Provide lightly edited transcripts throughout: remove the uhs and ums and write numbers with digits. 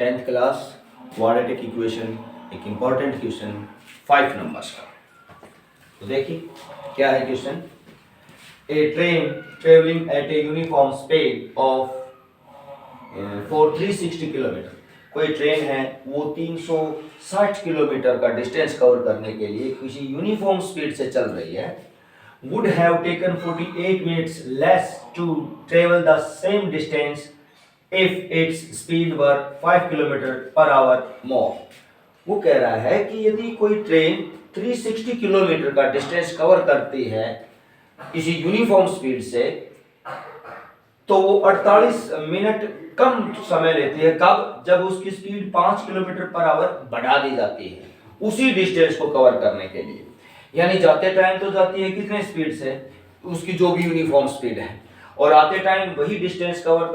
10th class quadratic equation, एक important question 5 numbers का। तो देखिए क्या है question. A train travelling at a uniform speed of for 360 kilometre. कोई ट्रेन है वो 360 किलोमीटर का डिस्टेंस कवर करने के लिए किसी यूनिफॉर्म स्पीड से चल रही है। would have taken 48 minutes less to travel the same distance if its speed were 5 kilometre per our more। वो कह रहा है कि यदि कोई ट्रेन 360 किलोमीटर का डिस्टेंस कवर करती है किसी यूनिफॉर्म स्पीड से, तो वो 48 मिनट कम समय लेती है। कब? जब उसकी स्पीड 5 किलोमीटर पर आवर बढ़ा दी जाती है उसी डिस्टेंस को कवर करने के लिए। यानी जाते टाइम तो जाती है कितने स्पीड से, उसकी जो भी यूनिफॉर्म स्पीड है, और आते टाइम वही डिस्टेंस कवर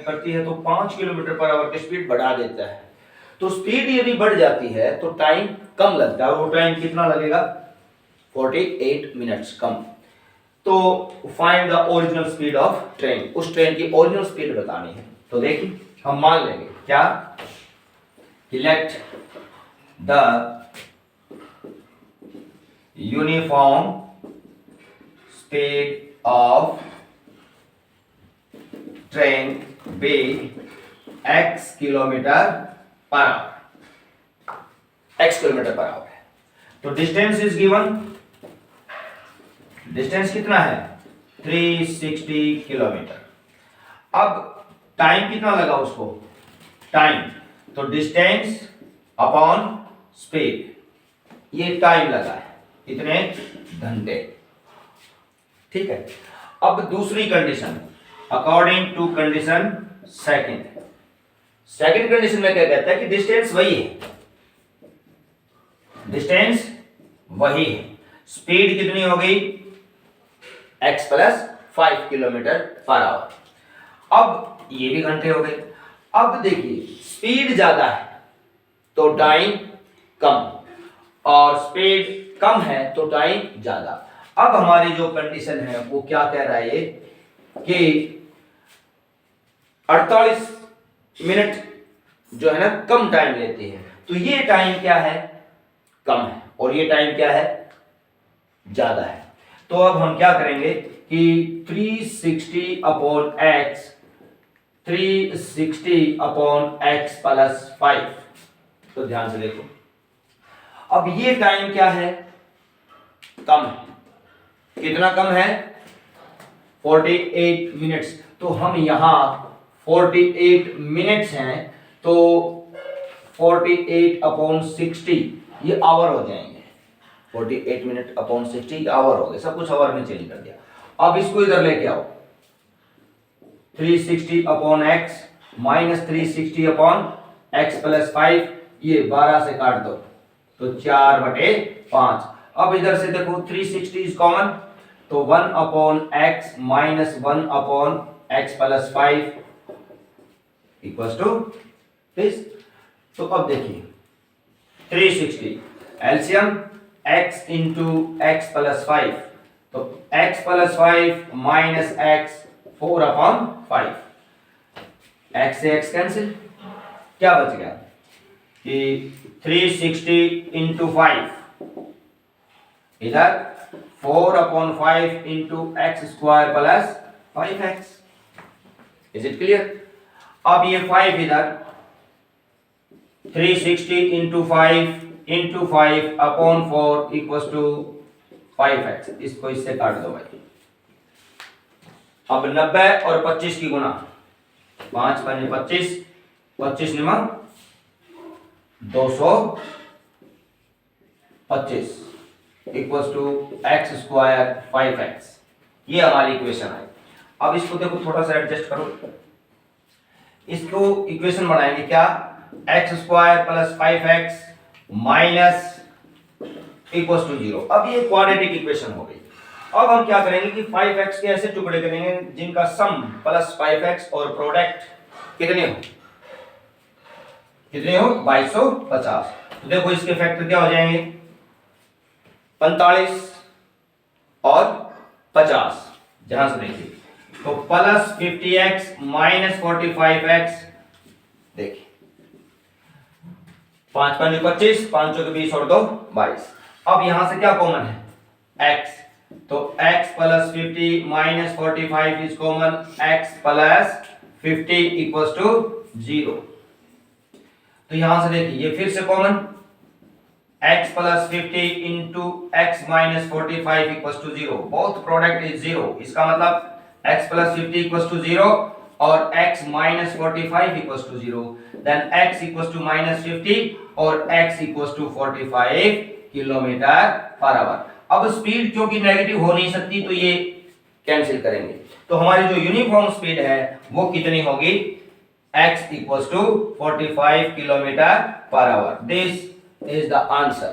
करती है तो 5 किलोमीटर पर आवर की स्पीड बढ़ा देता है। तो स्पीड यदि बढ़ जाती है तो टाइम कम लगता है। वो टाइम कितना लगेगा? 48 मिनट्स कम। तो find the original speed of train, उस ट्रेन की ओरिजिनल स्पीड बतानी है। तो देखिए हम मान लेंगे क्या, let the uniform speed of train be x kilometre per hour, x kilometre per hour है। तो डिस्टेंस इज गिवन, डिस्टेंस कितना है? 360 किलोमीटर। अब टाइम कितना लगा उसको? टाइम, तो डिस्टेंस अपॉन स्पीड, ये टाइम लगा है, कितने घंटे। ठीक है। अब दूसरी condition, according to condition second. Second condition में क्या कहता है कि डिस्टेंस वही है, डिस्टेंस वही है, स्पीड कितनी हो गई? x plus 5 kilometre per hour. अब ये भी घंटे हो गए। अब देखिए स्पीड ज्यादा है तो टाइम कम, और स्पीड कम है तो टाइम ज्यादा। अब हमारी जो कंडीशन है वो क्या कह रहा है कि 48 मिनट जो है ना कम टाइम लेती है, तो ये टाइम क्या है? कम है, और ये टाइम क्या है? ज्यादा है। तो अब हम क्या करेंगे कि 360 upon x, 360 upon x plus 5। तो ध्यान से देखो, अब ये टाइम क्या है? कम है। कितना कम है? 48 मिनट्स। तो हम यहां 48 मिनट्स हैं तो 48 अपॉन 60 ये आवर हो जाएंगे। 48 मिनट अपॉन 60 आवर हो गए, सब कुछ आवर में चेंज कर दिया। अब इसको इधर लेके आओ, 360 upon x minus 360 upon x plus 5, ये 12 से काट दो तो 4/5। अब इधर से देखो 360 इज कॉमन, तो 1 upon x minus 1 upon x plus 5 equals to this. तो अब देखिए 360 LCM x into x plus 5, तो x plus 5 minus x 4 upon 5, x से x कैंसिल, क्या बच गया कि 360 इंटू 5, इधर 4 upon 5 into x square plus 5x। Is it clear? अब ये 5 इधर 360 into 5 upon 4 equals to 5x। इसको इससे काट दो भाई। अब 90 और 25 की गुना, 5 पन्ने 25, 25 निमन 225 equals to x square 5x। ये हमारी इक्वेशन है। अब इसको देखो थोड़ा सा एडजस्ट करो, इसको इक्वेशन बनाएंगे क्या? X square plus 5x minus equals to 0। अब ये क्वाड्रेटिक इक्वेशन हो गई। अब हम क्या करेंगे कि 5x के ऐसे टुकड़े करेंगे जिनका सम प्लस 5x और प्रोडक्ट कितने हो? 2250। तो देखो इसके फैक्टर क्या हो जाएंगे? 45 और 50। जहां से देखिए तो प्लस 50x माइनस 45x, देखिए 5 5 25, 5 चौके 20 और 2 22। अब यहां से क्या कॉमन है x, तो x plus 50 minus 45 is common, x plus 50 equals to 0। तो यहां से देखिए ये फिर से common, x plus 50 into x minus 45 equals to 0, both product is 0। इसका मतलब x प्लस 50 इक्वल्स टू 0 और x minus 45 equals to 0, then x equals to minus 50 और x equals to 45 kilometre per hour. अब स्पीड क्योंकि negative हो नहीं सकती तो ये कैंसिल करेंगे, तो हमारी जो यूनिफॉर्म स्पीड है वो कितनी होगी, x equals to 45 kilometre per hour. This is the answer।